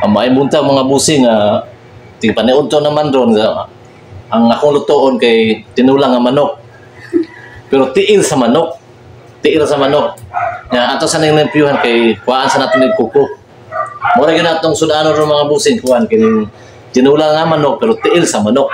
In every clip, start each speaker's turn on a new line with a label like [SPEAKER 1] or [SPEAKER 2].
[SPEAKER 1] Ang maimunta mga busing tingpaniod to naman ron ang akong lutoon kay tinulang nga manok. Pero tiil sa manok. Tiil sa manok. Nga ato sa nilimpyuhan kay kuhaan sa natin ng kuko. Mura yun atong sudano ron mga busing kuhaan kay tinulang nga manok pero tiil sa manok.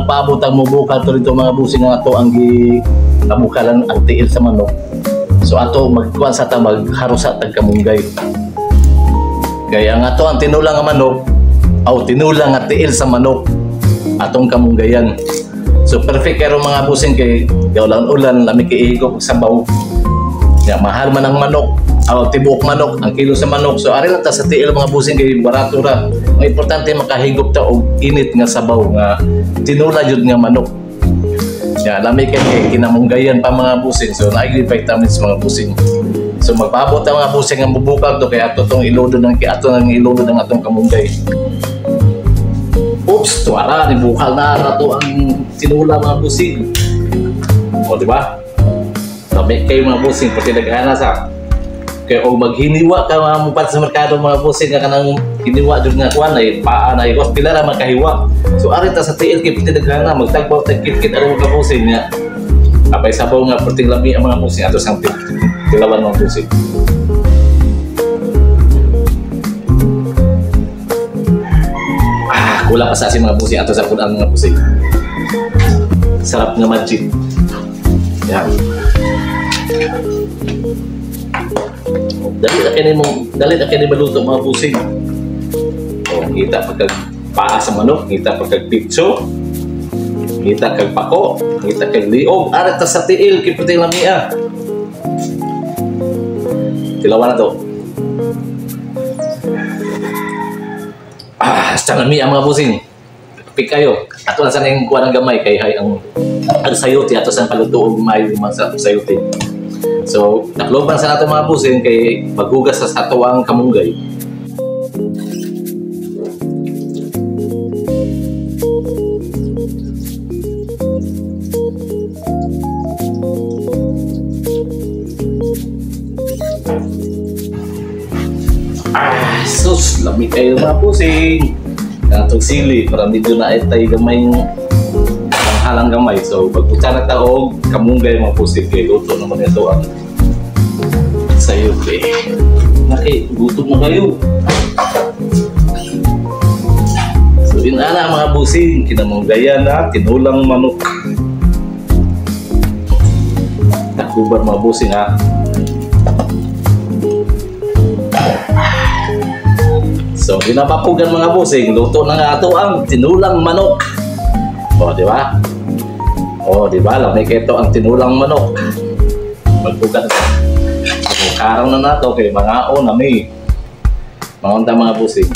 [SPEAKER 1] Paabot ang mubukal to rito mga busing nga ato ang nabukalan ang tiil sa manok. So ato magkuhan sa ta magharusa tag kamunggay. Kaya nga ato ang tinulang nga manok o tinulang nga tiil sa manok atong kamunggayan. So perfect karon mga busing kay ulan lami kay ihigop sa baw. Ya mahal man ang manok o tibuok manok ang kilo sa manok. So ari lang ta sa tiil mga busing kay barato ra. Ang importante makahigop ta og init nga sabaw nga tinula jud nga manok. Ya lami kay kinamunggayan pa mga busing. So naay vitamins mga busing. So magpaabot ang mga busing nga mubukag to kay ato tong ilodo ng atong kamunggay. Oops, tuwara ni bukal na ato ang tinula mga busing. O di ba? Lami kay mga busing pati naghana sa kay og maghiniwa ka mga mupat sa merkado mga busing nga kanang hiniwa jud nga kuan ay paa na ikos pila ra makahiwa. So ari ta sa tiil kay piti daghana magtagbaw tag kit ari mga busing niya. Apay sabaw nga perting lami ang mga busing ato sang tilawan mga busing. Wala pa sa asin mga busing ato sa punan mga busing. Sarap nga magic. Yan. Dali na kini maluto mga busing. O, kita pagkag paa sa manok, kita pagkag pitso, kita kag pako, kita kag liog, arat ta sa tiil kay puting lamia. Tilawan na to. Sa lamia mga busing. Pik kayo. Ato na sa nang kuha ng gamay kay hay ang sayuti ato sa paluto og mayo mga sayuti. So, nakloban sa nato mga busing kay maghugas sa ato ang kamunggay. Sus, lamig kayo mga busing. Katong sili para medyo na itay gamay ang halang gamay. So pagputsa na taog kamunggay mga pusig kay luto naman ito ang sayuti. Gutom na kayo. So inana mga busing kinamunggayan na tinulang manok. Takubar mga busing ha. So, ginapapugan mga busing, luto na nga ato ang tinulang manok. O, di ba? O, di ba? Lamay kayo ito ang tinulang manok. Magpugan na. Karang na nato kay mga o na may. Mga busing.